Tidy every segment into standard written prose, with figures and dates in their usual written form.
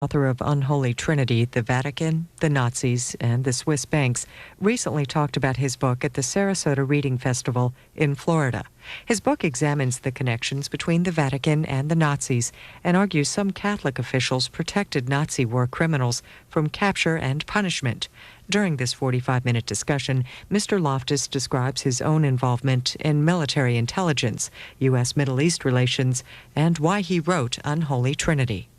Author of Unholy Trinity, the Vatican, the Nazis, and the Swiss banks, recently talked about his book at the Sarasota Reading Festival in Florida. His book examines the connections between the Vatican and the Nazis and argues some Catholic officials protected Nazi war criminals from capture and punishment. During this 45-minute discussion, Mr. Loftus describes his own involvement in military intelligence, U.S. Middle East relations, and why he wrote Unholy Trinity.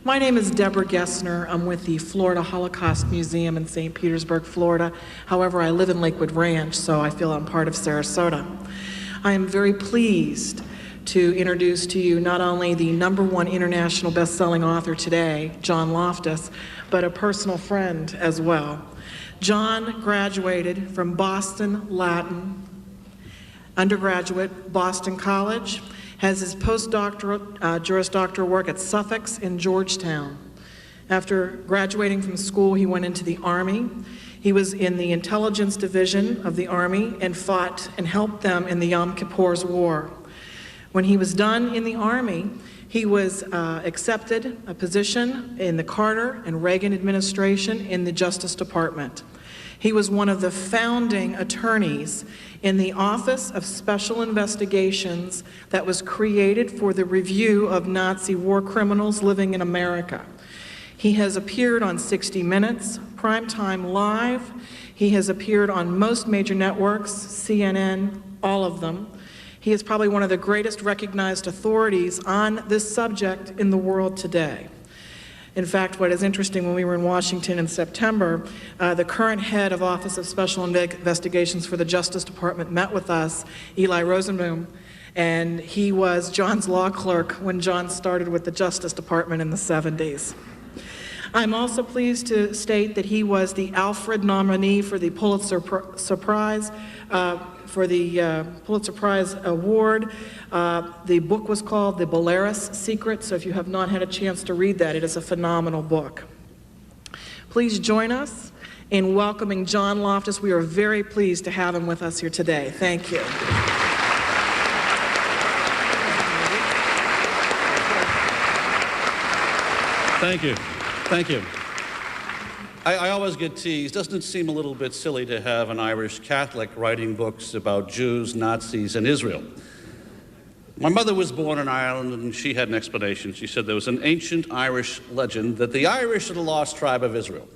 My name is Deborah Gessner. I'm with the Florida Holocaust Museum in St. Petersburg, Florida. However, I live in Lakewood Ranch, so I feel I'm part of Sarasota. I am very pleased to introduce to you not only the #1 international best-selling author today, John Loftus, but a personal friend as well. John graduated from Boston Latin undergraduate, Boston College, has his postdoctoral, Juris Doctor work at Suffolk in Georgetown. After graduating from school, he went into the Army. He was in the intelligence division of the Army and fought and helped them in the Yom Kippur's War. When he was done in the Army, he was accepted a position in the Carter and Reagan administration in the Justice Department. He was one of the founding attorneys in the Office of Special Investigations that was created for the review of Nazi war criminals living in America. He has appeared on 60 Minutes, Primetime Live. He has appeared on most major networks, CNN, all of them. He is probably one of the greatest recognized authorities on this subject in the world today. In fact, what is interesting, when we were in Washington in September, the current head of Office of Special Investigations for the Justice Department met with us, Eli Rosenboom, and he was John's law clerk when John started with the Justice Department in the 70s. I'm also pleased to state that he was the Alfred nominee for the Pulitzer Prize, Award. The book was called The Belarus Secret, so if you have not had a chance to read that, it is a phenomenal book. Please join us in welcoming John Loftus. We are very pleased to have him with us here today. Thank you. Thank you. Thank you. I always get teased. Doesn't it seem a little bit silly to have an Irish Catholic writing books about Jews, Nazis, and Israel? My mother was born in Ireland, and she had an explanation. She said there was an ancient Irish legend that the Irish are the lost tribe of Israel.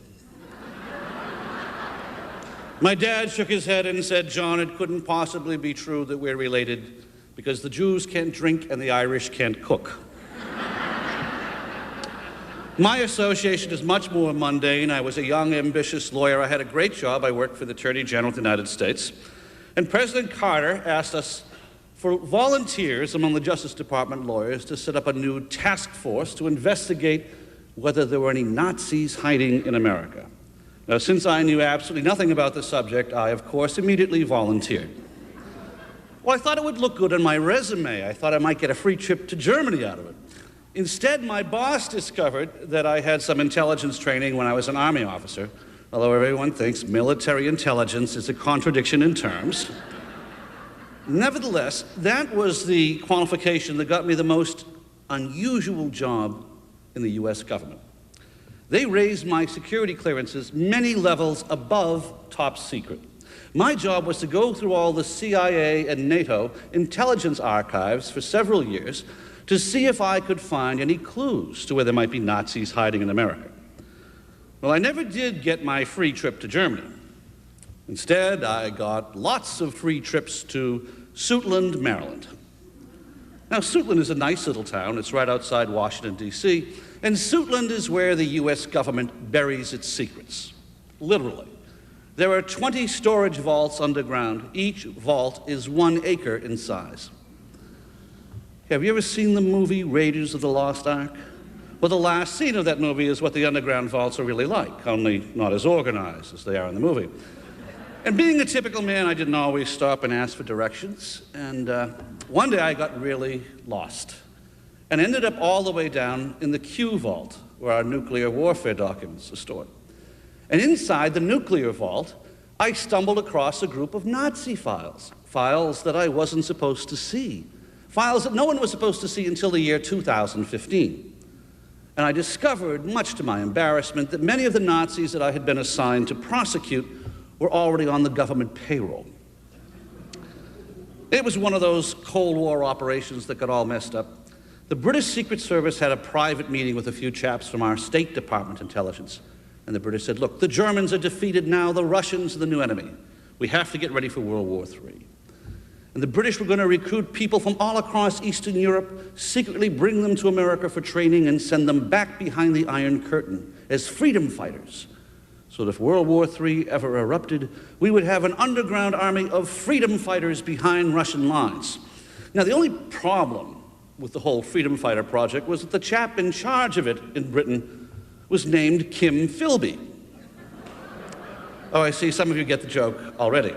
My dad shook his head and said, "John, it couldn't possibly be true that we're related because the Jews can't drink and the Irish can't cook." My association is much more mundane. I was a young, ambitious lawyer. I had a great job. I worked for the Attorney General of the United States. And President Carter asked us for volunteers among the Justice Department lawyers to set up a new task force to investigate whether there were any Nazis hiding in America. Now, since I knew absolutely nothing about the subject, I, of course, immediately volunteered. Well, I thought it would look good on my resume. I thought I might get a free trip to Germany out of it. Instead, my boss discovered that I had some intelligence training when I was an Army officer, although everyone thinks military intelligence is a contradiction in terms. Nevertheless, that was the qualification that got me the most unusual job in the U.S. government. They raised my security clearances many levels above top secret. My job was to go through all the CIA and NATO intelligence archives for several years to see if I could find any clues to where there might be Nazis hiding in America. Well, I never did get my free trip to Germany. Instead, I got lots of free trips to Suitland, Maryland. Now, Suitland is a nice little town. It's right outside Washington, D.C., and Suitland is where the U.S. government buries its secrets, literally. There are 20 storage vaults underground. Each vault is 1 acre in size. Have you ever seen the movie Raiders of the Lost Ark? Well, the last scene of that movie is what the underground vaults are really like, only not as organized as they are in the movie. And being a typical man, I didn't always stop and ask for directions. And one day I got really lost and ended up all the way down in the Q vault, where our nuclear warfare documents are stored. And inside the nuclear vault, I stumbled across a group of Nazi files, files that I wasn't supposed to see, files that no one was supposed to see until the year 2015. And I discovered, much to my embarrassment, that many of the Nazis that I had been assigned to prosecute were already on the government payroll. It was one of those Cold War operations that got all messed up. The British Secret Service had a private meeting with a few chaps from our State Department intelligence. And the British said, look, the Germans are defeated now, the Russians are the new enemy. We have to get ready for World War III. And the British were going to recruit people from all across Eastern Europe, secretly bring them to America for training and send them back behind the Iron Curtain as freedom fighters. So that if World War III ever erupted, we would have an underground army of freedom fighters behind Russian lines. Now, the only problem with the whole freedom fighter project was that the chap in charge of it in Britain was named Kim Philby. Oh, I see some of you get the joke already.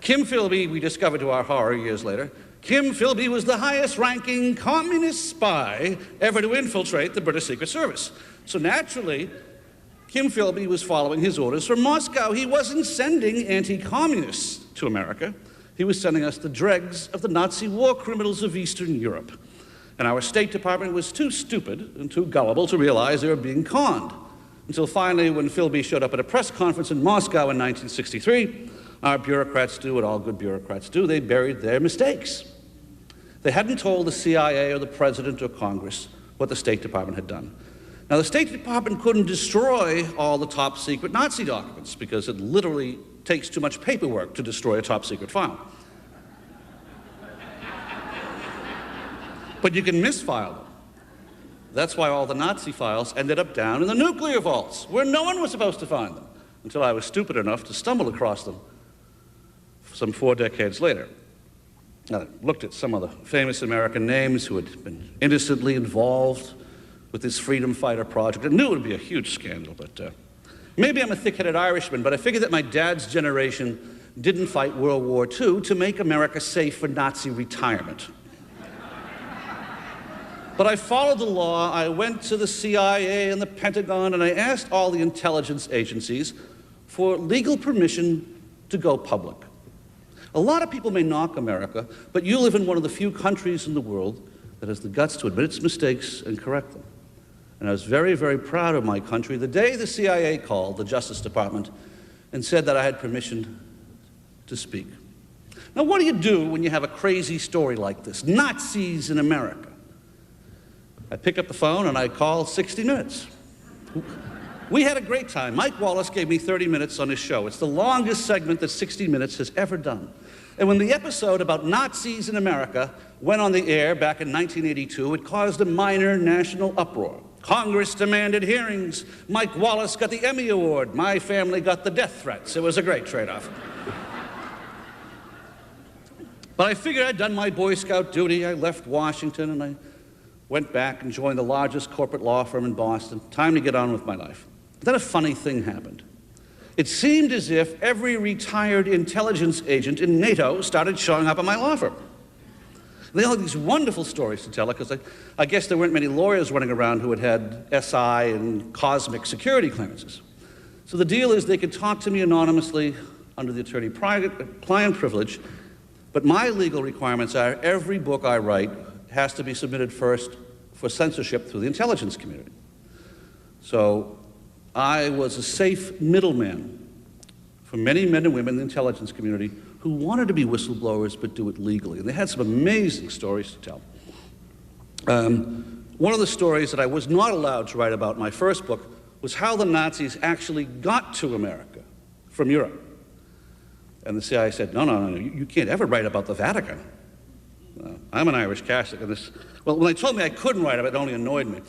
Kim Philby, we discovered to our horror years later, Kim Philby was the highest-ranking communist spy ever to infiltrate the British Secret Service. So naturally, Kim Philby was following his orders from Moscow. He wasn't sending anti-communists to America. He was sending us the dregs of the Nazi war criminals of Eastern Europe. And our State Department was too stupid and too gullible to realize they were being conned. Until finally, when Philby showed up at a press conference in Moscow in 1963, our bureaucrats do what all good bureaucrats do. They buried their mistakes. They hadn't told the CIA or the President or Congress what the State Department had done. Now, the State Department couldn't destroy all the top secret Nazi documents because it literally takes too much paperwork to destroy a top secret file. But you can misfile them. That's why all the Nazi files ended up down in the nuclear vaults, where no one was supposed to find them, until I was stupid enough to stumble across them some 4 decades later. I looked at some of the famous American names who had been innocently involved with this freedom fighter project. I knew it would be a huge scandal, but maybe I'm a thick-headed Irishman, but I figured that my dad's generation didn't fight World War II to make America safe for Nazi retirement. But I followed the law. I went to the CIA and the Pentagon, and I asked all the intelligence agencies for legal permission to go public. A lot of people may knock America, but you live in one of the few countries in the world that has the guts to admit its mistakes and correct them. And I was very, very proud of my country the day the CIA called the Justice Department and said that I had permission to speak. Now, what do you do when you have a crazy story like this? Nazis in America. I pick up the phone and I call 60 Minutes. We had a great time. Mike Wallace gave me 30 minutes on his show. It's the longest segment that 60 Minutes has ever done. And when the episode about Nazis in America went on the air back in 1982, it caused a minor national uproar. Congress demanded hearings. Mike Wallace got the Emmy Award. My family got the death threats. It was a great trade-off. But I figured I'd done my Boy Scout duty. I left Washington and I went back and joined the largest corporate law firm in Boston. Time to get on with my life. But then a funny thing happened. It seemed as if every retired intelligence agent in NATO started showing up at my law firm. They all had these wonderful stories to tell, because I guess there weren't many lawyers running around who had had SI and cosmic security clearances. So the deal is they could talk to me anonymously under the attorney-client privilege, but my legal requirements are every book I write has to be submitted first for censorship through the intelligence community. So I was a safe middleman for many men and women in the intelligence community who wanted to be whistleblowers but do it legally. And they had some amazing stories to tell. One of the stories that I was not allowed to write about in my first book was how the Nazis actually got to America from Europe. And the CIA said, no, you can't ever write about the Vatican. I'm an Irish Catholic, and well, when they told me I couldn't write about it, it only annoyed me.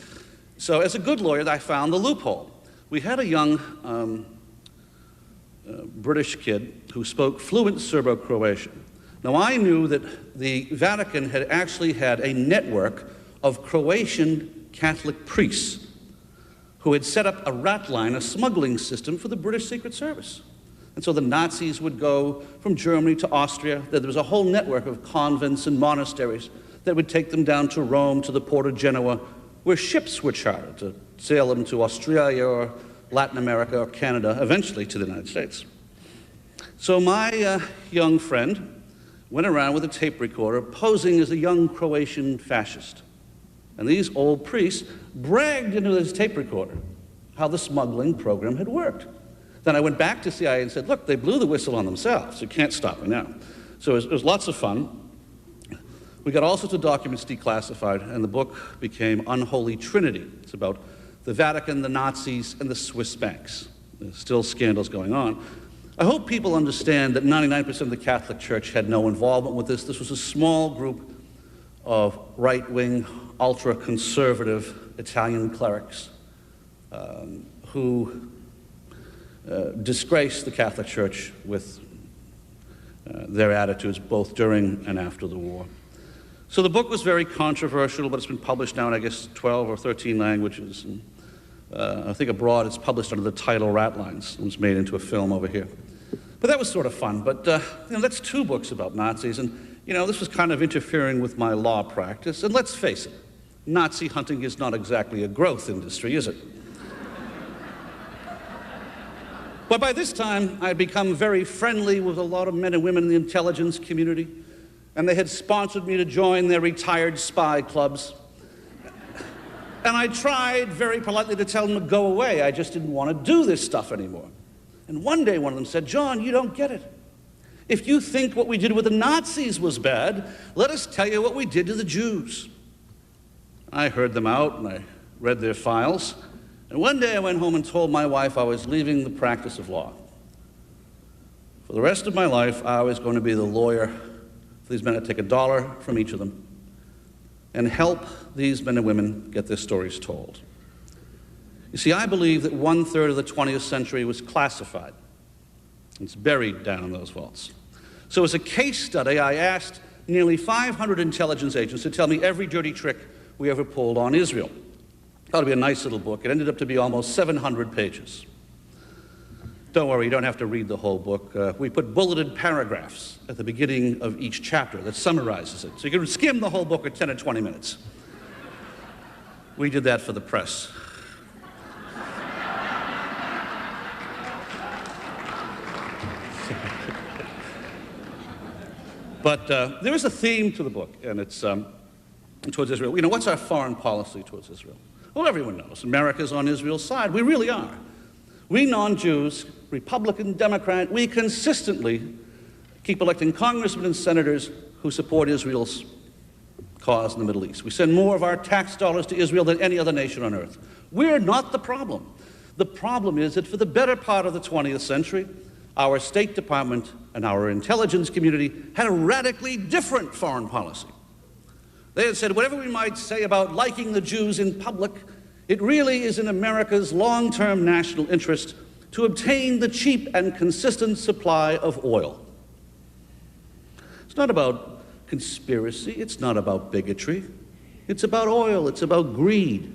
So as a good lawyer, I found the loophole. We had a young British kid who spoke fluent Serbo-Croatian. Now, I knew that the Vatican had actually had a network of Croatian Catholic priests who had set up a rat line, a smuggling system for the British Secret Service. And so the Nazis would go from Germany to Austria. There was a whole network of convents and monasteries that would take them down to Rome, to the port of Genoa, where ships were chartered to sail them to Australia or Latin America or Canada, eventually to the United States. So my young friend went around with a tape recorder posing as a young Croatian fascist. And these old priests bragged into this tape recorder how the smuggling program had worked. Then I went back to CIA and said, look, they blew the whistle on themselves. You can't stop me now. So it was lots of fun. We got all sorts of documents declassified, and the book became Unholy Trinity. It's about the Vatican, the Nazis, and the Swiss banks. There's still scandals going on. I hope people understand that 99% of the Catholic Church had no involvement with this. This was a small group of right-wing, ultra-conservative Italian clerics who disgraced the Catholic Church with their attitudes both during and after the war. So the book was very controversial, but it's been published now in, I guess, 12 or 13 languages. And, I think abroad it's published under the title Ratlines. It was made into a film over here. But that was sort of fun. But that's 2 books about Nazis. And this was kind of interfering with my law practice. And let's face it, Nazi hunting is not exactly a growth industry, is it? But by this time, I had become very friendly with a lot of men and women in the intelligence community. And they had sponsored me to join their retired spy clubs. And I tried very politely to tell them to go away. I just didn't want to do this stuff anymore. And one day one of them said, John, you don't get it. If you think what we did with the Nazis was bad, let us tell you what we did to the Jews. I heard them out and I read their files. And one day I went home and told my wife I was leaving the practice of law. For the rest of my life, I was going to be the lawyer for these men. I'd take $1 from each of them and help these men and women get their stories told. You see, I believe that 1/3 of the 20th century was classified. It's buried down in those vaults. So as a case study, I asked nearly 500 intelligence agents to tell me every dirty trick we ever pulled on Israel. Thought it'd be a nice little book. It ended up to be almost 700 pages. Don't worry, you don't have to read the whole book. We put bulleted paragraphs at the beginning of each chapter that summarizes it. So you can skim the whole book in 10 or 20 minutes. We did that for the press. But there is a theme to the book, and it's towards Israel. What's our foreign policy towards Israel? Well, everyone knows. America's on Israel's side. We really are. We non-Jews, Republican, Democrat, we consistently keep electing congressmen and senators who support Israel's cause in the Middle East. We send more of our tax dollars to Israel than any other nation on earth. We're not the problem. The problem is that for the better part of the 20th century, our State Department and our intelligence community had a radically different foreign policy. They had said, whatever we might say about liking the Jews in public, it really is in America's long-term national interest to obtain the cheap and consistent supply of oil. It's not about conspiracy, it's not about bigotry, it's about oil, it's about greed.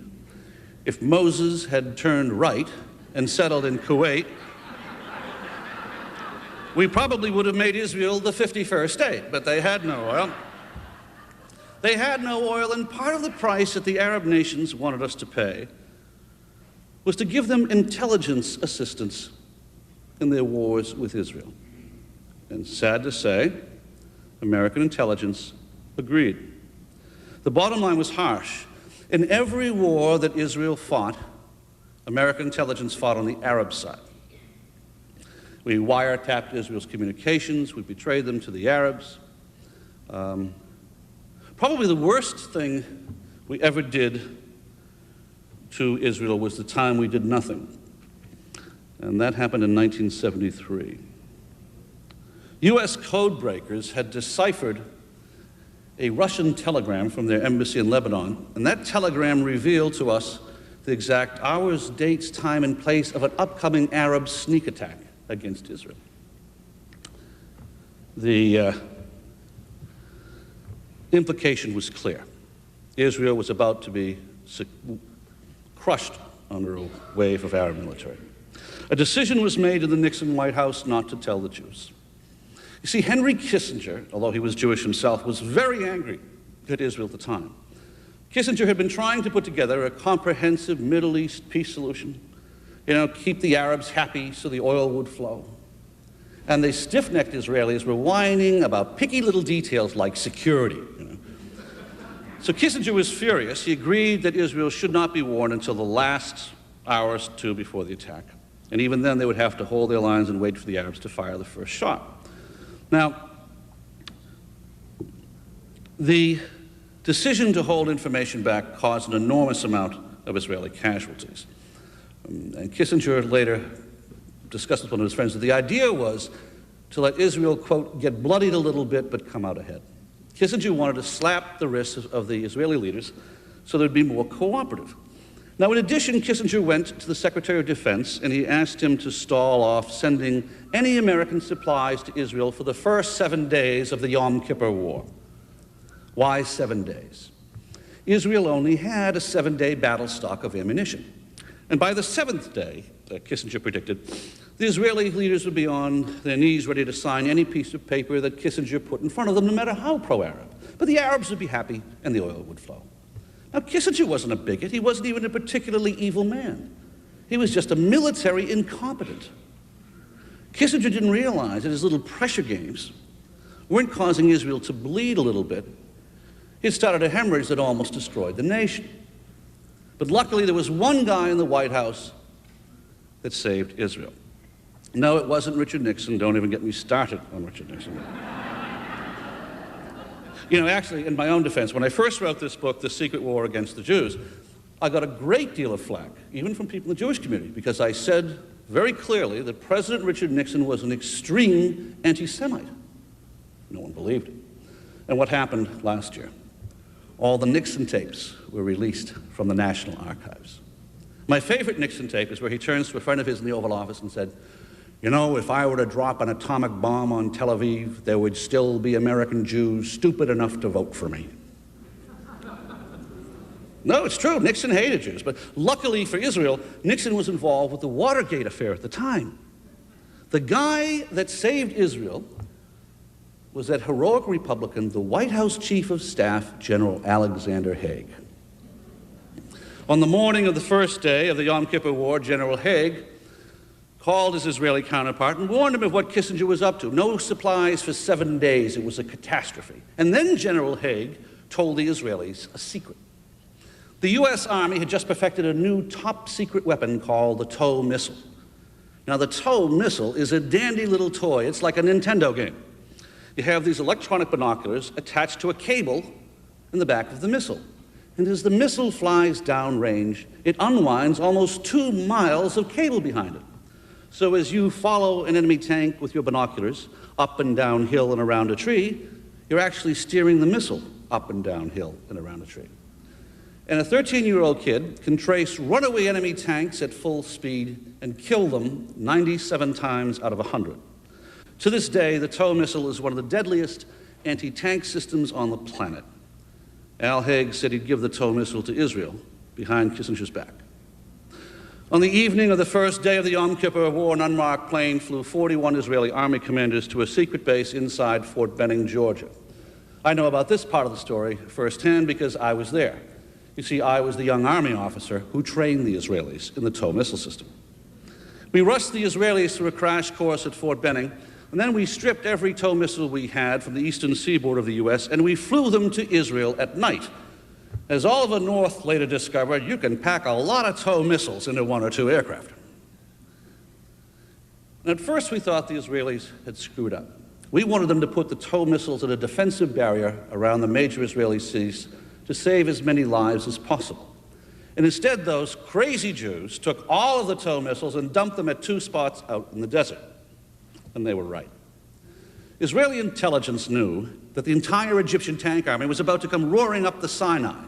If Moses had turned right and settled in Kuwait, we probably would have made Israel the 51st state, but they had no oil. They had no oil, and part of the price that the Arab nations wanted us to pay was to give them intelligence assistance in their wars with Israel. And sad to say, American intelligence agreed. The bottom line was harsh. In every war that Israel fought, American intelligence fought on the Arab side. We wiretapped Israel's communications, we betrayed them to the Arabs. Probably the worst thing we ever did to Israel was the time we did nothing. And that happened in 1973. US code breakers had deciphered a Russian telegram from their embassy in Lebanon, and that telegram revealed to us the exact hours, dates, time, and place of an upcoming Arab sneak attack against Israel. The implication was clear. Israel was about to be crushed under a wave of Arab military. A decision was made in the Nixon White House not to tell the Jews. You see, Henry Kissinger, although he was Jewish himself, was very angry at Israel at the time. Kissinger had been trying to put together a comprehensive Middle East peace solution, keep the Arabs happy so the oil would flow. And the stiff-necked Israelis were whining about picky little details like security. So Kissinger was furious. He agreed that Israel should not be warned until the last hours or two before the attack. And even then, they would have to hold their lines and wait for the Arabs to fire the first shot. Now, the decision to hold information back caused an enormous amount of Israeli casualties. And Kissinger later discussed with one of his friends that the idea was to let Israel, quote, get bloodied a little bit but come out ahead. Kissinger wanted to slap the wrists of the Israeli leaders so they'd be more cooperative. Now, in addition, Kissinger went to the Secretary of Defense and he asked him to stall off sending any American supplies to Israel for the first 7 days of the Yom Kippur War. Why 7 days? Israel only had a 7-day battle stock of ammunition. And by the 7th day, Kissinger predicted, the Israeli leaders would be on their knees ready to sign any piece of paper that Kissinger put in front of them, no matter how pro-Arab. But the Arabs would be happy and the oil would flow. Now, Kissinger wasn't a bigot. He wasn't even a particularly evil man. He was just a military incompetent. Kissinger didn't realize that his little pressure games weren't causing Israel to bleed a little bit. It started a hemorrhage that almost destroyed the nation. But luckily, there was one guy in the White House that saved Israel. No, it wasn't Richard Nixon. Don't even get me started on Richard Nixon. You know, actually, in my own defense, when I first wrote this book, The Secret War Against the Jews, I got a great deal of flack, even from people in the Jewish community, because I said very clearly that President Richard Nixon was an extreme anti-Semite. No one believed it. And what happened last year? All the Nixon tapes were released from the National Archives. My favorite Nixon tape is where he turns to a friend of his in the Oval Office and said, you know, if I were to drop an atomic bomb on Tel Aviv, there would still be American Jews stupid enough to vote for me. No, it's true. Nixon hated Jews. But luckily for Israel, Nixon was involved with the Watergate affair at the time. The guy that saved Israel was that heroic Republican, the White House Chief of Staff, General Alexander Haig. On the morning of the first day of the Yom Kippur War, General Haig called his Israeli counterpart and warned him of what Kissinger was up to. No supplies for 7 days. It was a catastrophe. And then General Haig told the Israelis a secret. The U.S. Army had just perfected a new top-secret weapon called the TOW missile. Now, the TOW missile is a dandy little toy. It's like a Nintendo game. You have these electronic binoculars attached to a cable in the back of the missile. And as the missile flies downrange, it unwinds almost 2 miles of cable behind it. So as you follow an enemy tank with your binoculars up and down hill and around a tree, you're actually steering the missile up and down hill and around a tree. And a 13-year-old kid can trace runaway enemy tanks at full speed and kill them 97 times out of 100. To this day, the TOW missile is one of the deadliest anti-tank systems on the planet. Al Haig said he'd give the TOW missile to Israel behind Kissinger's back. On the evening of the first day of the Yom Kippur War, an unmarked plane flew 41 Israeli army commanders to a secret base inside Fort Benning, Georgia. I know about this part of the story firsthand because I was there. You see, I was the young army officer who trained the Israelis in the TOW missile system. We rushed the Israelis through a crash course at Fort Benning, and then we stripped every TOW missile we had from the eastern seaboard of the U.S., and we flew them to Israel at night. As Oliver North later discovered, you can pack a lot of TOW missiles into 1 or 2 aircraft. And at first we thought the Israelis had screwed up. We wanted them to put the TOW missiles at a defensive barrier around the major Israeli cities to save as many lives as possible. And instead, those crazy Jews took all of the TOW missiles and dumped them at 2 spots out in the desert. And they were right. Israeli intelligence knew that the entire Egyptian tank army was about to come roaring up the Sinai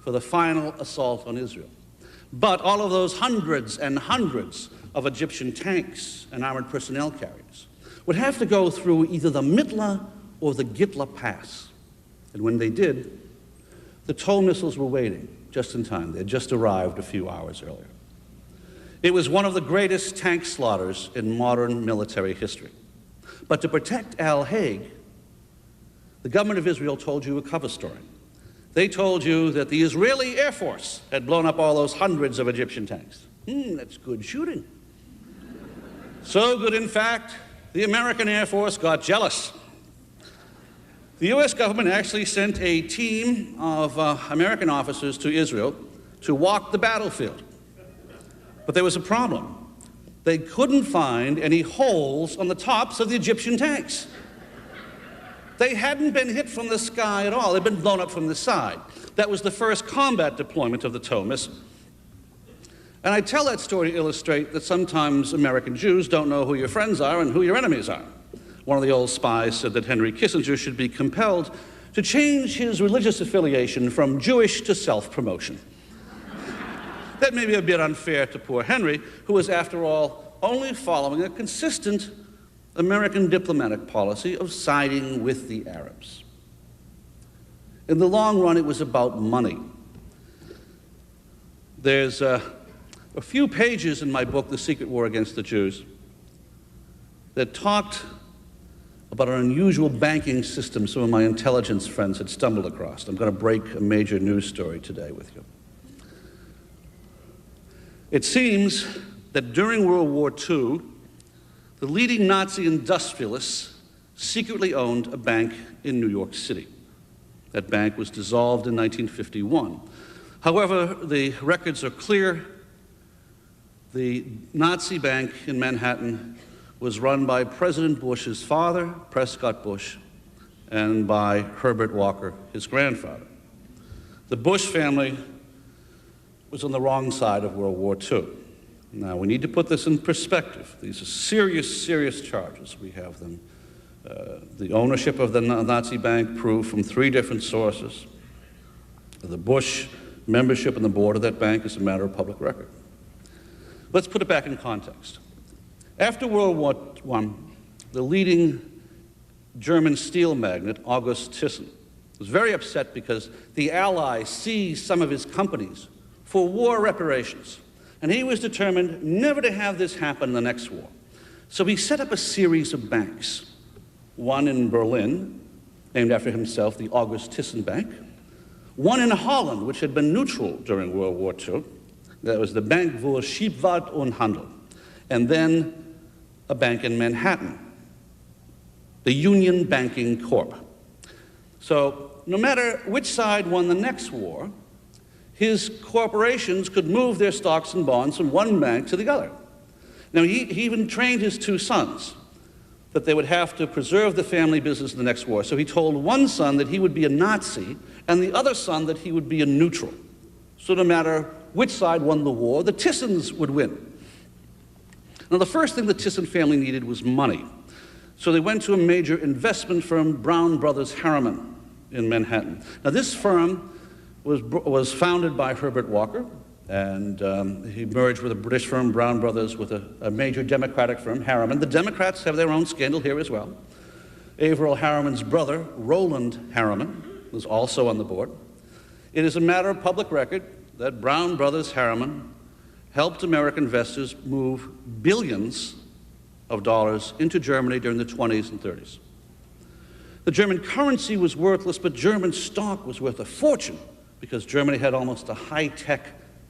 for the final assault on Israel. But all of those hundreds and hundreds of Egyptian tanks and armored personnel carriers would have to go through either the Mitla or the Gitla Pass. And when they did, the TOW missiles were waiting just in time. They had just arrived a few hours earlier. It was one of the greatest tank slaughters in modern military history. But to protect Al Haig, the government of Israel told you a cover story. They told you that the Israeli Air Force had blown up all those hundreds of Egyptian tanks. That's good shooting. So good, in fact, the American Air Force got jealous. The U.S. government actually sent a team of American officers to Israel to walk the battlefield. But there was a problem. They couldn't find any holes on the tops of the Egyptian tanks. They hadn't been hit from the sky at all. They'd been blown up from the side. That was the first combat deployment of the TOW missile. And I tell that story to illustrate that sometimes American Jews don't know who your friends are and who your enemies are. One of the old spies said that Henry Kissinger should be compelled to change his religious affiliation from Jewish to self-promotion. That may be a bit unfair to poor Henry, who was, after all, only following a consistent American diplomatic policy of siding with the Arabs. In the long run, it was about money. There's a few pages in my book, The Secret War Against the Jews, that talked about an unusual banking system some of my intelligence friends had stumbled across. I'm going to break a major news story today with you. It seems that during World War II, the leading Nazi industrialists secretly owned a bank in New York City. That bank was dissolved in 1951. However, the records are clear. The Nazi bank in Manhattan was run by President Bush's father, Prescott Bush, and by Herbert Walker, his grandfather. The Bush family was on the wrong side of World War II. Now, we need to put this in perspective. These are serious, serious charges. We have them. The ownership of the Nazi bank proved from 3 different sources. The Bush membership in the board of that bank is a matter of public record. Let's put it back in context. After World War I, the leading German steel magnate, August Thyssen, was very upset because the Allies seized some of his companies for war reparations. And he was determined never to have this happen in the next war. So he set up a series of banks. One in Berlin, named after himself, the August Thyssen Bank. One in Holland, which had been neutral during World War II. That was the Bank voor Scheepvaart und Handel. And then a bank in Manhattan, the Union Banking Corp. So no matter which side won the next war, his corporations could move their stocks and bonds from one bank to the other. Now, he even trained his 2 sons that they would have to preserve the family business in the next war. So he told one son that he would be a Nazi and the other son that he would be a neutral. So no matter which side won the war, the Thyssen's would win. Now, the first thing the Thyssen family needed was money. So they went to a major investment firm, Brown Brothers Harriman, in Manhattan. Now, this firm was founded by Herbert Walker, and he merged with a British firm, Brown Brothers, with a major Democratic firm, Harriman. The Democrats have their own scandal here as well. Averell Harriman's brother, Roland Harriman, was also on the board. It is a matter of public record that Brown Brothers Harriman helped American investors move billions of dollars into Germany during the 20s and 30s. The German currency was worthless, but German stock was worth a fortune, because Germany had almost a high-tech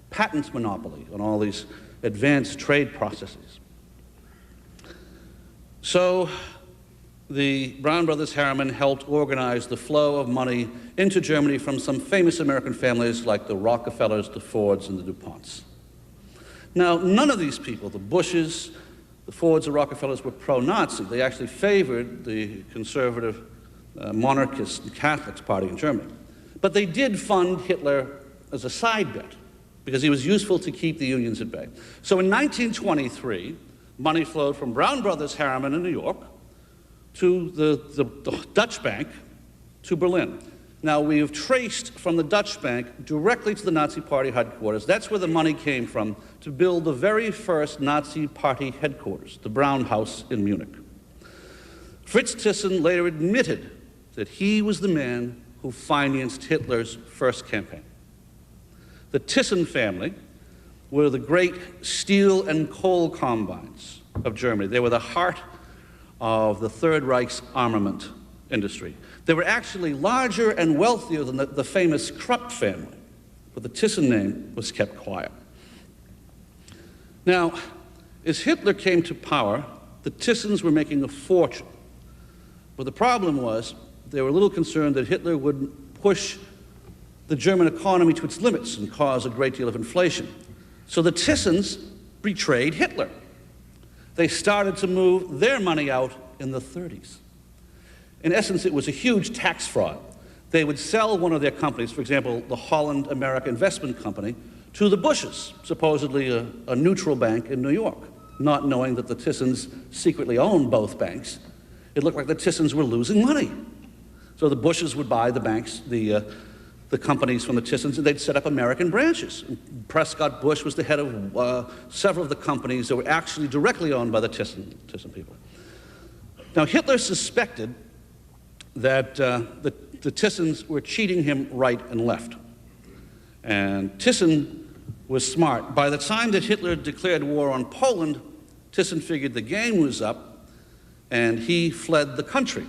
patent monopoly on all these advanced trade processes. So the Brown Brothers Harriman helped organize the flow of money into Germany from some famous American families like the Rockefellers, the Fords, and the DuPonts. Now, none of these people, the Bushes, the Fords, the Rockefellers, were pro-Nazi. They actually favored the conservative monarchist and Catholics party in Germany. But they did fund Hitler as a side bet, because he was useful to keep the unions at bay. So in 1923, money flowed from Brown Brothers Harriman in New York to the Dutch bank to Berlin. Now, we have traced from the Dutch bank directly to the Nazi Party headquarters. That's where the money came from to build the very first Nazi Party headquarters, the Brown House in Munich. Fritz Thyssen later admitted that he was the man who financed Hitler's first campaign. The Thyssen family were the great steel and coal combines of Germany. They were the heart of the Third Reich's armament industry. They were actually larger and wealthier than the famous Krupp family, but the Thyssen name was kept quiet. Now, as Hitler came to power, the Thyssen's were making a fortune. But the problem was they were a little concerned that Hitler would push the German economy to its limits and cause a great deal of inflation. So the Thyssen's betrayed Hitler. They started to move their money out in the 30s. In essence, it was a huge tax fraud. They would sell one of their companies, for example, the Holland America Investment Company, to the Bushes, supposedly a neutral bank in New York, not knowing that the Thyssen's secretly owned both banks. It looked like the Thyssen's were losing money. So the Bushes would buy the banks, the companies from the Thyssen's, and they'd set up American branches. And Prescott Bush was the head of several of the companies that were actually directly owned by the Thyssen people. Now, Hitler suspected that the Thyssen's were cheating him right and left. And Thyssen was smart. By the time that Hitler declared war on Poland, Thyssen figured the game was up, and he fled the country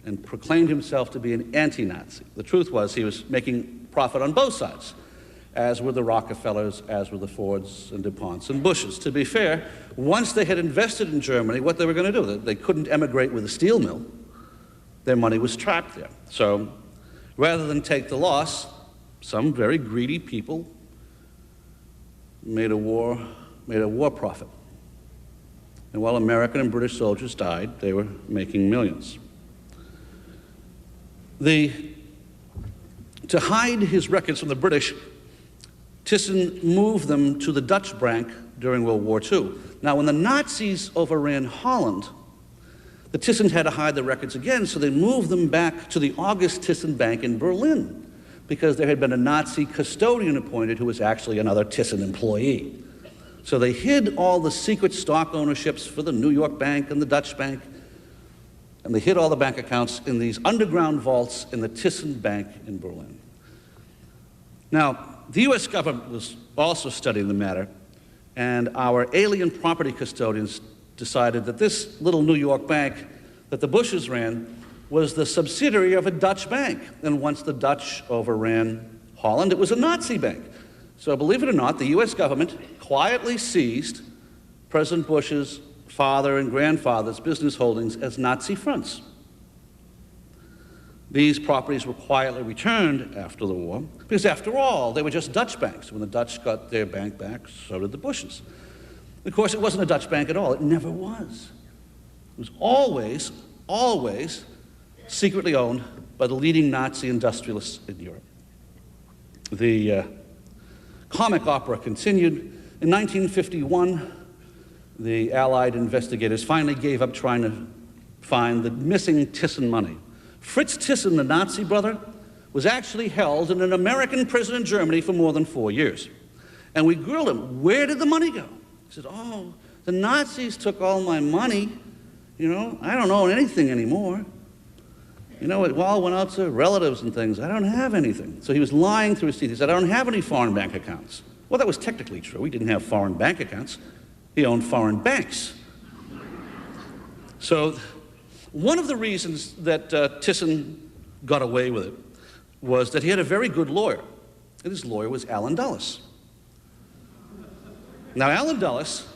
and proclaimed himself to be an anti-Nazi. The truth was he was making profit on both sides, as were the Rockefellers, as were the Fords and DuPonts and Bushes. To be fair, once they had invested in Germany, what they were going to do? They couldn't emigrate with a steel mill. Their money was trapped there. So rather than take the loss, some very greedy people made a war profit. And while American and British soldiers died, they were making millions. To hide his records from the British, Thyssen moved them to the Dutch bank during World War II. Now, when the Nazis overran Holland, the Thyssen's had to hide the records again, so they moved them back to the August Thyssen Bank in Berlin, because there had been a Nazi custodian appointed who was actually another Thyssen employee. So they hid all the secret stock ownerships for the New York bank and the Dutch bank, and they hid all the bank accounts in these underground vaults in the Thyssen Bank in Berlin. Now, the US government was also studying the matter, and our alien property custodians decided that this little New York bank that the Bushes ran was the subsidiary of a Dutch bank. And once the Dutch overran Holland, it was a Nazi bank. So believe it or not, the US government quietly seized President Bush's father and grandfather's business holdings as Nazi fronts. These properties were quietly returned after the war, because after all, they were just Dutch banks. When the Dutch got their bank back, so did the Bushes. Of course, it wasn't a Dutch bank at all. It never was. It was always secretly owned by the leading Nazi industrialists in Europe. The comic opera continued. In 1951, the Allied investigators finally gave up trying to find the missing Thyssen money. Fritz Thyssen, the Nazi brother, was actually held in an American prison in Germany for more than 4 years. And we grilled him, where did the money go? He said, oh, the Nazis took all my money. You know, I don't own anything anymore. You know, it all went out to relatives and things. I don't have anything. So he was lying through his teeth. He said, I don't have any foreign bank accounts. Well, that was technically true. He didn't have foreign bank accounts. He owned foreign banks. So one of the reasons that Thyssen got away with it was that he had a very good lawyer, and his lawyer was Allen Dulles. Now, Allen Dulles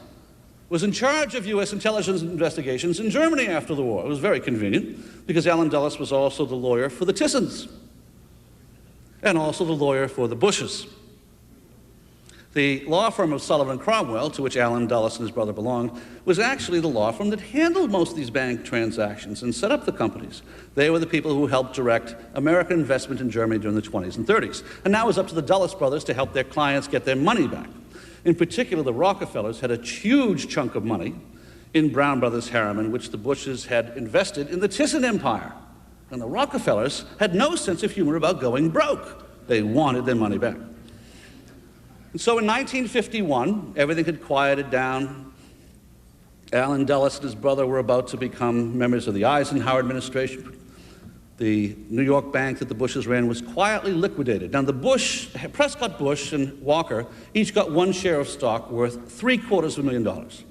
was in charge of U.S. intelligence investigations in Germany after the war. It was very convenient, because Allen Dulles was also the lawyer for the Thyssen's, and also the lawyer for the Bushes. The law firm of Sullivan & Cromwell, to which Allen Dulles and his brother belonged, was actually the law firm that handled most of these bank transactions and set up the companies. They were the people who helped direct American investment in Germany during the 20s and 30s. And now it was up to the Dulles brothers to help their clients get their money back. In particular, the Rockefellers had a huge chunk of money in Brown Brothers Harriman, which the Bushes had invested in the Thyssen Empire. And the Rockefellers had no sense of humor about going broke. They wanted their money back. And so in 1951, everything had quieted down. Allen Dulles and his brother were about to become members of the Eisenhower administration. The New York bank that the Bushes ran was quietly liquidated. Now, Prescott Bush and Walker each got one share of stock worth $750,000.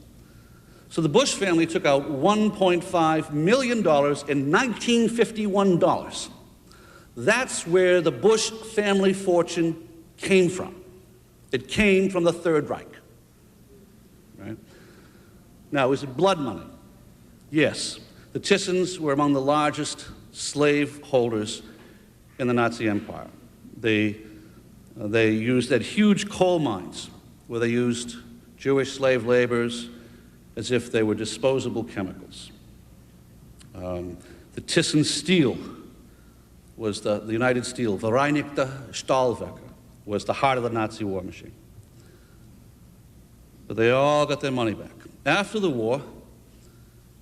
So the Bush family took out $1.5 million in 1951 dollars. That's where the Bush family fortune came from. It came from the Third Reich. Right? Now, it was blood money. Yes, the Thyssens were among the largest slave holders in the Nazi Empire. They had huge coal mines where they used Jewish slave laborers as if they were disposable chemicals. The Thyssen Steel was the United Steel, Vereinigte Stahlwerke, was the heart of the Nazi war machine. But they all got their money back. After the war,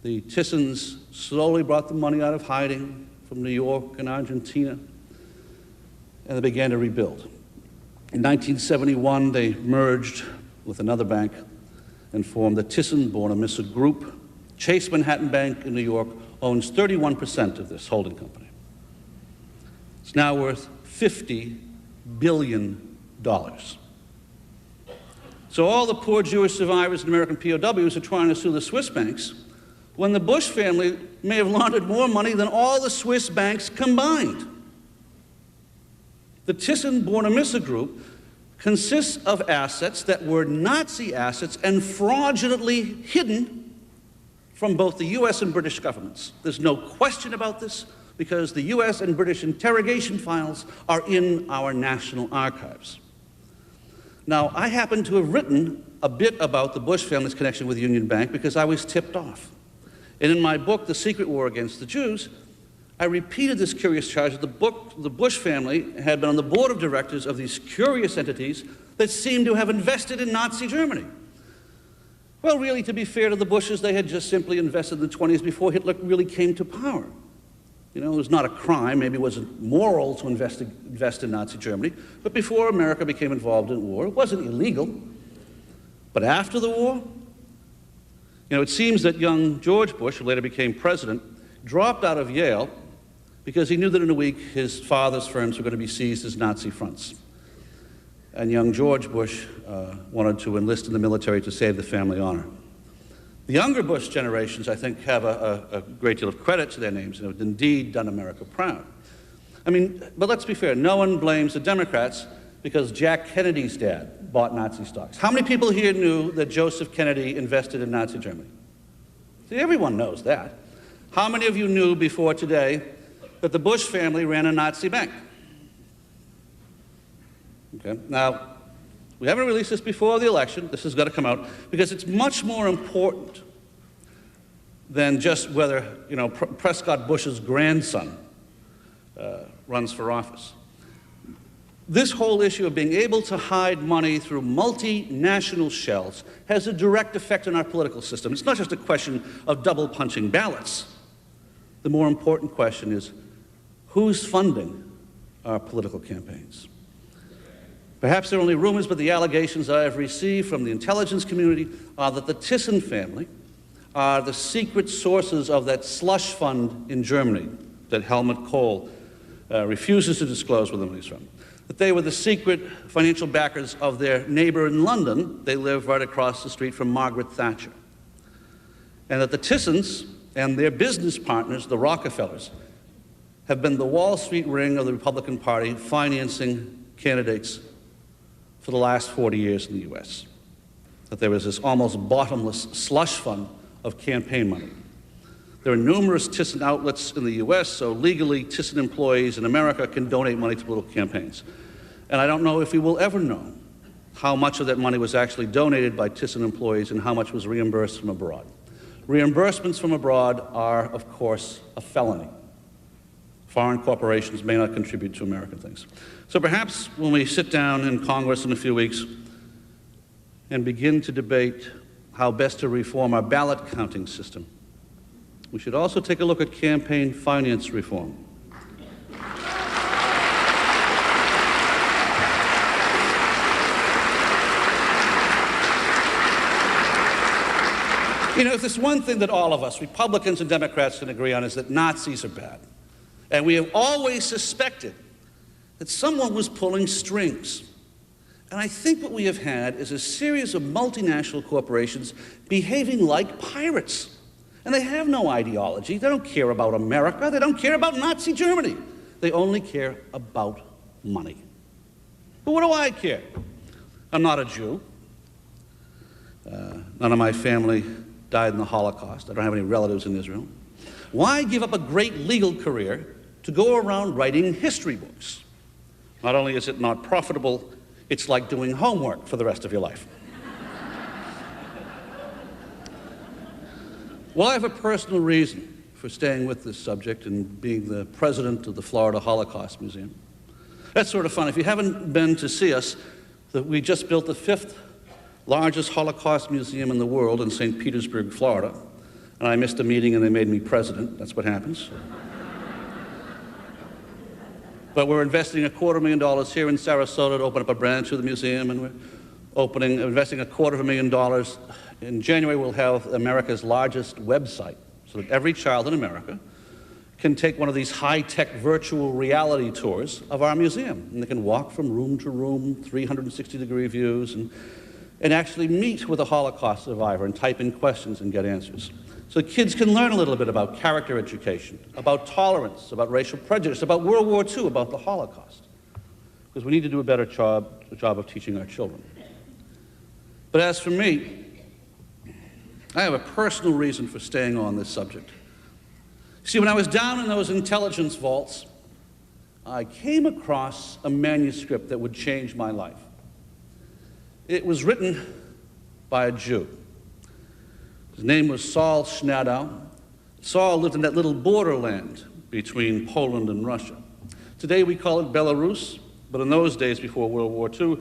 the Thyssens slowly brought the money out of hiding from New York and Argentina, and they began to rebuild. In 1971, they merged with another bank and formed the Thyssen-Bornemisza Group. Chase Manhattan Bank in New York owns 31% of this holding company. It's now worth $50 billion. So all the poor Jewish survivors and American POWs are trying to sue the Swiss banks when the Bush family may have laundered more money than all the Swiss banks combined. The Thyssen-Bornemisza Group consists of assets that were Nazi assets and fraudulently hidden from both the US and British governments. There's no question about this because the US and British interrogation files are in our national archives. Now, I happen to have written a bit about the Bush family's connection with Union Bank because I was tipped off. And in my book, The Secret War Against the Jews, I repeated this curious charge that the Bush family had been on the board of directors of these curious entities that seemed to have invested in Nazi Germany. Well, really, to be fair to the Bushes, they had just simply invested in the 20s before Hitler really came to power. You know, it was not a crime, maybe it wasn't moral to invest in Nazi Germany, but before America became involved in war, it wasn't illegal. But after the war, you know, it seems that young George Bush, who later became president, dropped out of Yale because he knew that in a week his father's firms were going to be seized as Nazi fronts. And young George Bush wanted to enlist in the military to save the family honor. The younger Bush generations, I think, have a great deal of credit to their names and have indeed done America proud. I mean, but let's be fair, no one blames the Democrats because Jack Kennedy's dad bought Nazi stocks. How many people here knew that Joseph Kennedy invested in Nazi Germany? See, everyone knows that. How many of you knew before today that the Bush family ran a Nazi bank? Okay, now, we haven't released this before the election. This has got to come out because it's much more important than just whether, you know, Prescott Bush's grandson runs for office. This whole issue of being able to hide money through multinational shells has a direct effect on our political system. It's not just a question of double punching ballots. The more important question is, who's funding our political campaigns? Perhaps they're only rumors, but the allegations I have received from the intelligence community are that the Thyssen family are the secret sources of that slush fund in Germany that Helmut Kohl refuses to disclose where the money's from. That they were the secret financial backers of their neighbor in London. They live right across the street from Margaret Thatcher. And that the Thyssens and their business partners, the Rockefellers, have been the Wall Street ring of the Republican Party financing candidates for the last 40 years in the US. That there was this almost bottomless slush fund of campaign money. There are numerous Thyssen outlets in the US, so legally Thyssen employees in America can donate money to political campaigns. And I don't know if we will ever know how much of that money was actually donated by Thyssen employees and how much was reimbursed from abroad. Reimbursements from abroad are, of course, a felony. Foreign corporations may not contribute to American things. So perhaps when we sit down in Congress in a few weeks and begin to debate how best to reform our ballot counting system, we should also take a look at campaign finance reform. You know, if there's one thing that all of us, Republicans and Democrats, can agree on is that Nazis are bad. And we have always suspected that someone was pulling strings. And I think what we have had is a series of multinational corporations behaving like pirates. And they have no ideology. They don't care about America. They don't care about Nazi Germany. They only care about money. But what do I care? I'm not a Jew. None of my family died in the Holocaust. I don't have any relatives in Israel. Why give up a great legal career to go around writing history books? Not only is it not profitable, it's like doing homework for the rest of your life. Well, I have a personal reason for staying with this subject and being the president of the Florida Holocaust Museum. That's sort of fun. If you haven't been to see us, we just built the 5th largest Holocaust museum in the world in St. Petersburg, Florida. And I missed a meeting and they made me president. That's what happens. But we're investing $250,000 here in Sarasota to open up a branch of the museum, and we're investing $250,000. In January, we'll have America's largest website, so that every child in America can take one of these high-tech virtual reality tours of our museum. And they can walk from room to room, 360-degree views, and actually meet with a Holocaust survivor and type in questions and get answers. So kids can learn a little bit about character education, about tolerance, about racial prejudice, about World War II, about the Holocaust. Because we need to do a better job of teaching our children. But as for me, I have a personal reason for staying on this subject. See, when I was down in those intelligence vaults, I came across a manuscript that would change my life. It was written by a Jew. His name was Saul Schnadow. Saul lived in that little borderland between Poland and Russia. Today we call it Belarus, but in those days before World War II,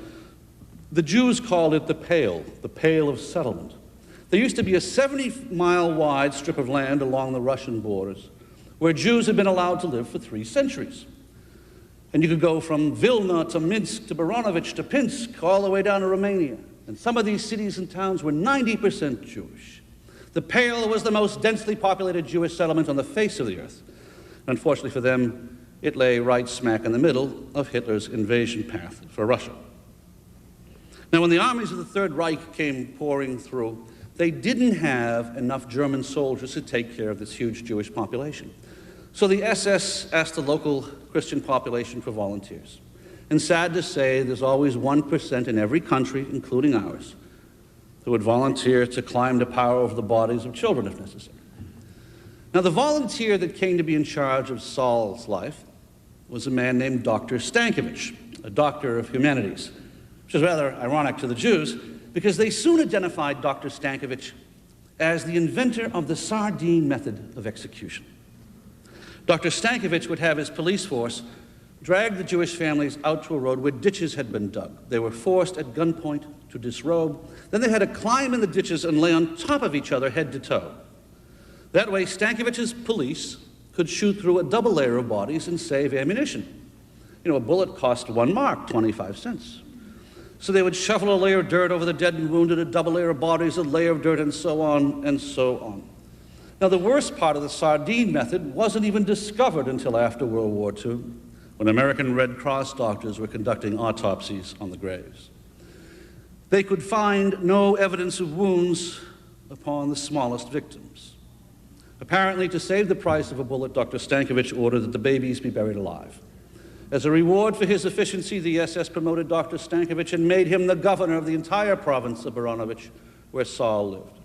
the Jews called it the Pale of Settlement. There used to be a 70-mile wide strip of land along the Russian borders where Jews had been allowed to live for 3 centuries. And you could go from Vilna to Minsk to Baranovich to Pinsk, all the way down to Romania. And some of these cities and towns were 90% Jewish. The Pale was the most densely populated Jewish settlement on the face of the earth. Unfortunately for them, it lay right smack in the middle of Hitler's invasion path for Russia. Now, when the armies of the Third Reich came pouring through, they didn't have enough German soldiers to take care of this huge Jewish population. So the SS asked the local Christian population for volunteers. And sad to say, there's always 1% in every country, including ours, who would volunteer to climb to power over the bodies of children if necessary. Now, the volunteer that came to be in charge of Saul's life was a man named Dr. Stankiewicz, a doctor of humanities, which is rather ironic to the Jews, because they soon identified Dr. Stankiewicz as the inventor of the sardine method of execution. Dr. Stankiewicz would have his police force drag the Jewish families out to a road where ditches had been dug. They were forced at gunpoint to disrobe. Then they had to climb in the ditches and lay on top of each other head to toe. That way, Stankiewicz's police could shoot through a double layer of bodies and save ammunition. You know, a bullet cost 1 mark, 25 cents. So they would shovel a layer of dirt over the dead and wounded, a double layer of bodies, a layer of dirt, and so on and so on. Now, the worst part of the sardine method wasn't even discovered until after World War II, when American Red Cross doctors were conducting autopsies on the graves. They could find no evidence of wounds upon the smallest victims. Apparently, to save the price of a bullet, Dr. Stankiewicz ordered that the babies be buried alive. As a reward for his efficiency, the SS promoted Dr. Stankiewicz and made him the governor of the entire province of Baranovich, where Saul lived.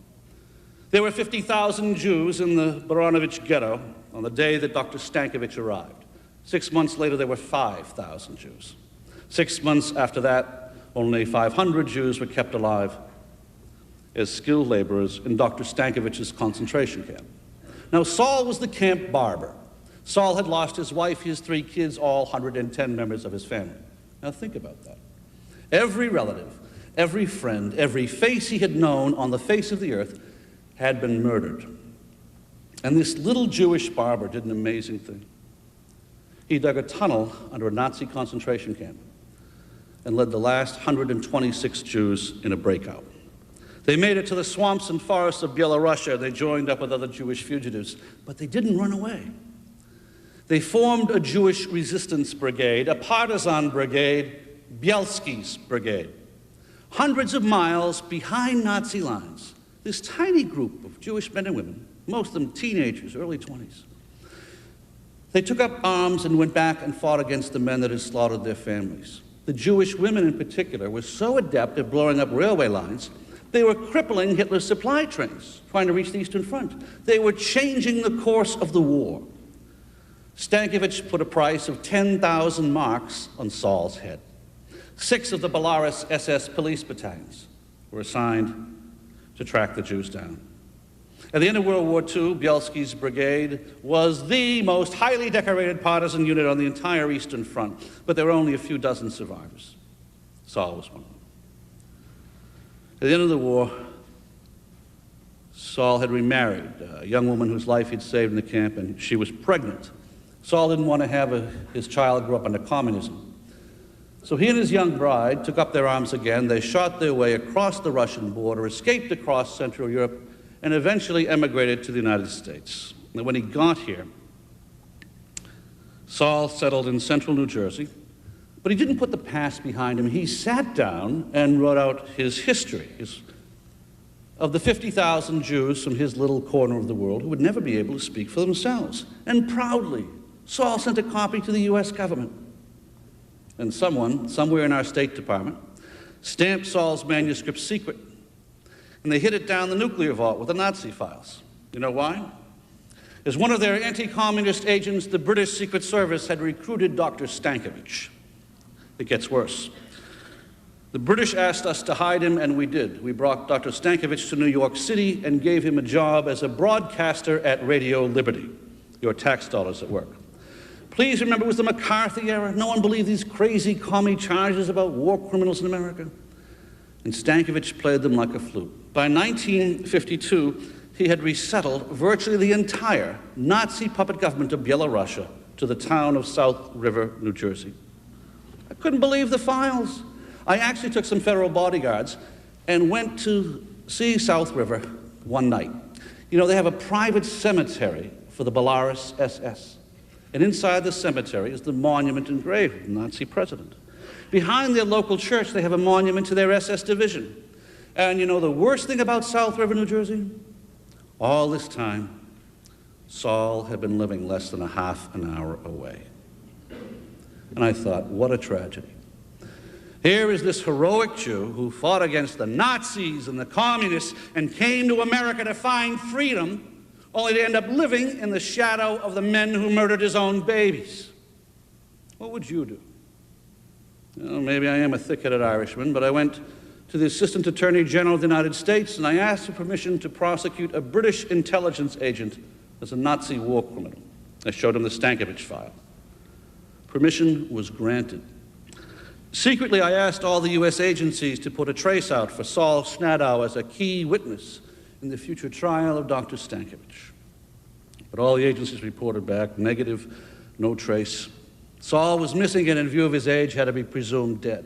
There were 50,000 Jews in the Baranovich ghetto on the day that Dr. Stankiewicz arrived. 6 months later, there were 5,000 Jews. 6 months after that, only 500 Jews were kept alive as skilled laborers in Dr. Stankiewicz's concentration camp. Now, Saul was the camp barber. Saul had lost his wife, his 3 kids, all 110 members of his family. Now think about that. Every relative, every friend, every face he had known on the face of the earth had been murdered. And this little Jewish barber did an amazing thing. He dug a tunnel under a Nazi concentration camp and led the last 126 Jews in a breakout. They made it to the swamps and forests of Belarus. They joined up with other Jewish fugitives, but they didn't run away. They formed a Jewish resistance brigade, a partisan brigade, Bielski's brigade. Hundreds of miles behind Nazi lines, this tiny group of Jewish men and women, most of them teenagers, early 20s, they took up arms and went back and fought against the men that had slaughtered their families. The Jewish women in particular were so adept at blowing up railway lines They were crippling Hitler's supply trains, trying to reach the Eastern Front. They were changing the course of the war. Stankiewicz put a price of 10,000 marks on Saul's head. 6 of the Belarus SS police battalions were assigned to track the Jews down. At the end of World War II, Bielski's brigade was the most highly decorated partisan unit on the entire Eastern Front, but there were only a few dozen survivors. Saul was one of them. At the end of the war, Saul had remarried a young woman whose life he'd saved in the camp, and she was pregnant. Saul didn't want to have his child grow up under communism. So he and his young bride took up their arms again. They shot their way across the Russian border, escaped across Central Europe, and eventually emigrated to the United States. And when he got here, Saul settled in central New Jersey, but he didn't put the past behind him. He sat down and wrote out his history of the 50,000 Jews from his little corner of the world who would never be able to speak for themselves. And proudly, Saul sent a copy to the US government. And someone, somewhere in our State Department, stamped Saul's manuscript secret. And they hid it down the nuclear vault with the Nazi files. You know why? As one of their anti-communist agents, the British Secret Service had recruited Dr. Stankiewicz. It gets worse. The British asked us to hide him, and we did. We brought Dr. Stankiewicz to New York City and gave him a job as a broadcaster at Radio Liberty. Your tax dollars at work. Please remember, it was the McCarthy era. No one believed these crazy commie charges about war criminals in America. And Stankiewicz played them like a flute. By 1952, he had resettled virtually the entire Nazi puppet government of Belarus to the town of South River, New Jersey. I couldn't believe the files. I actually took some federal bodyguards and went to see South River one night. You know, they have a private cemetery for the Belarus SS. And inside the cemetery is the monument engraved of the Nazi president. Behind their local church, they have a monument to their SS division. And you know the worst thing about South River, New Jersey? All this time, Saul had been living less than a half an hour away. And I thought, what a tragedy. Here is this heroic Jew who fought against the Nazis and the communists and came to America to find freedom, only to end up living in the shadow of the men who murdered his own babies. What would you do? Well, maybe I am a thick-headed Irishman, but I went to the Assistant Attorney General of the United States and I asked for permission to prosecute a British intelligence agent as a Nazi war criminal. I showed him the Stankiewicz file. Permission was granted. Secretly, I asked all the U.S. agencies to put a trace out for Saul Schnadow as a key witness in the future trial of Dr. Stankiewicz. But all the agencies reported back, negative, no trace. Saul was missing and in view of his age had to be presumed dead.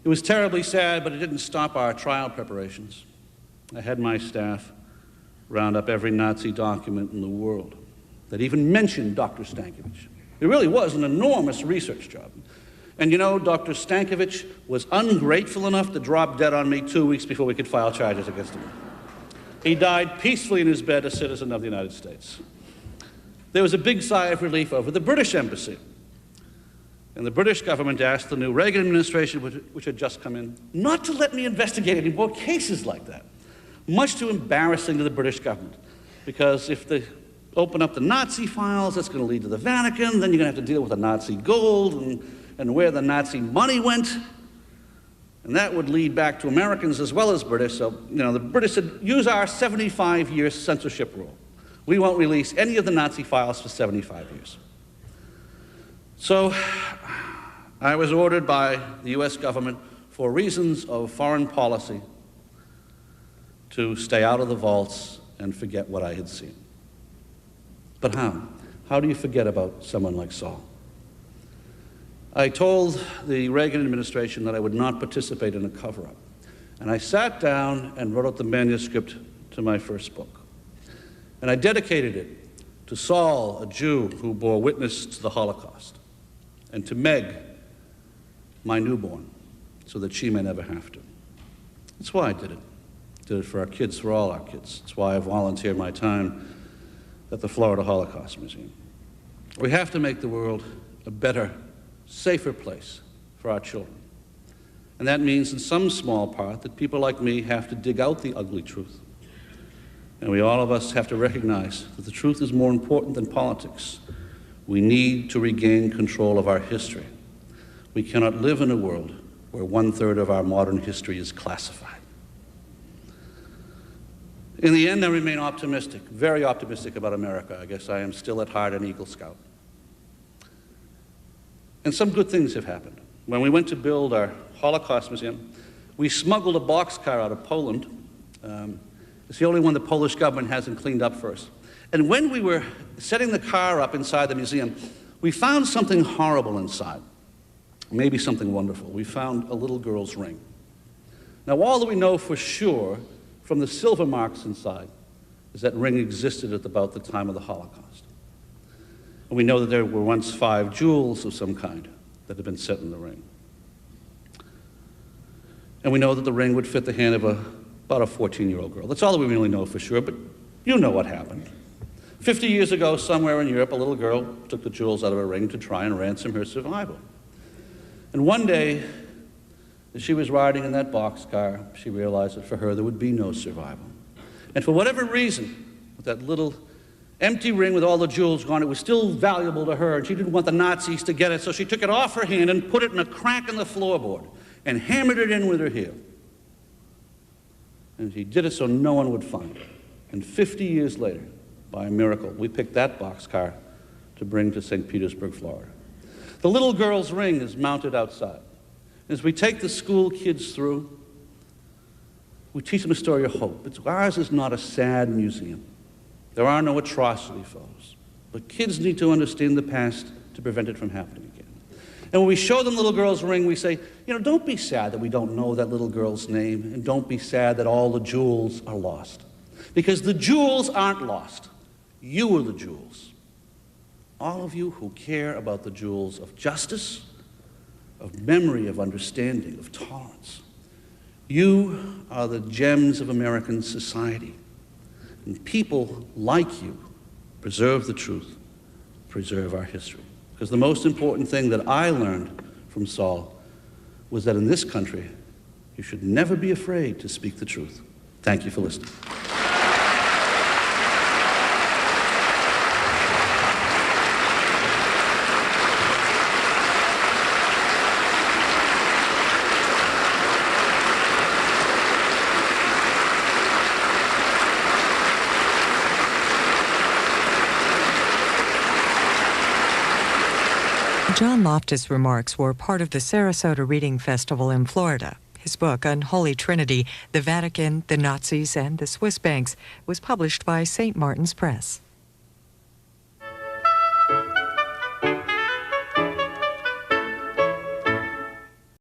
It was terribly sad, but it didn't stop our trial preparations. I had my staff round up every Nazi document in the world that even mentioned Dr. Stankiewicz. It really was an enormous research job. And you know, Dr. Stankiewicz was ungrateful enough to drop dead on me 2 weeks before we could file charges against him. He died peacefully in his bed, a citizen of the United States. There was a big sigh of relief over the British embassy. And the British government asked the new Reagan administration, which had just come in, not to let me investigate any more cases like that. Much too embarrassing to the British government. Because if they open up the Nazi files, that's going to lead to the Vatican, then you're going to have to deal with the Nazi gold and where the Nazi money went. And that would lead back to Americans as well as British. So, you know, the British said, use our 75-year censorship rule. We won't release any of the Nazi files for 75 years. So I was ordered by the US government for reasons of foreign policy to stay out of the vaults and forget what I had seen. But how? How do you forget about someone like Saul? I told the Reagan administration that I would not participate in a cover-up. And I sat down and wrote out the manuscript to my first book. And I dedicated it to Saul, a Jew who bore witness to the Holocaust, and to Meg, my newborn, so that she may never have to. That's why I did it. Did it for our kids, for all our kids. That's why I volunteered my time at the Florida Holocaust Museum. We have to make the world a better, safer place for our children. And that means, in some small part, that people like me have to dig out the ugly truth. And all of us have to recognize that the truth is more important than politics. We need to regain control of our history. We cannot live in a world where 1/3 of our modern history is classified. In the end, I remain optimistic, very optimistic about America. I guess I am still at heart an Eagle Scout. And some good things have happened. When we went to build our Holocaust Museum, we smuggled a boxcar out of Poland. It's the only one the Polish government hasn't cleaned up first. And when we were setting the car up inside the museum, we found something horrible inside. Maybe something wonderful. We found a little girl's ring. Now, all that we know for sure from the silver marks inside is that ring existed at about the time of the Holocaust. And we know that there were once 5 jewels of some kind that had been set in the ring. And we know that the ring would fit the hand of about a 14-year-old girl. That's all that we really know for sure, but you know what happened. 50 years ago, somewhere in Europe, a little girl took the jewels out of her ring to try and ransom her survival. And one day, as she was riding in that boxcar, she realized that for her there would be no survival. And for whatever reason, with that little empty ring with all the jewels gone, it was still valuable to her, and she didn't want the Nazis to get it, so she took it off her hand and put it in a crack in the floorboard and hammered it in with her heel. And she did it so no one would find it. And 50 years later, by a miracle, we picked that boxcar to bring to St. Petersburg, Florida. The little girl's ring is mounted outside. As we take the school kids through, we teach them a story of hope. Ours is not a sad museum. There are no atrocity photos. But kids need to understand the past to prevent it from happening again. And when we show them little girl's ring, we say, don't be sad that we don't know that little girl's name, and don't be sad that all the jewels are lost. Because the jewels aren't lost. You are the jewels. All of you who care about the jewels of justice, of memory, of understanding, of tolerance. You are the gems of American society. And people like you preserve the truth, preserve our history. Because the most important thing that I learned from Saul was that in this country, you should never be afraid to speak the truth. Thank you for listening. John Loftus' remarks were part of the Sarasota Reading Festival in Florida. His book, Unholy Trinity, The Vatican, the Nazis, and the Swiss Banks, was published by St. Martin's Press.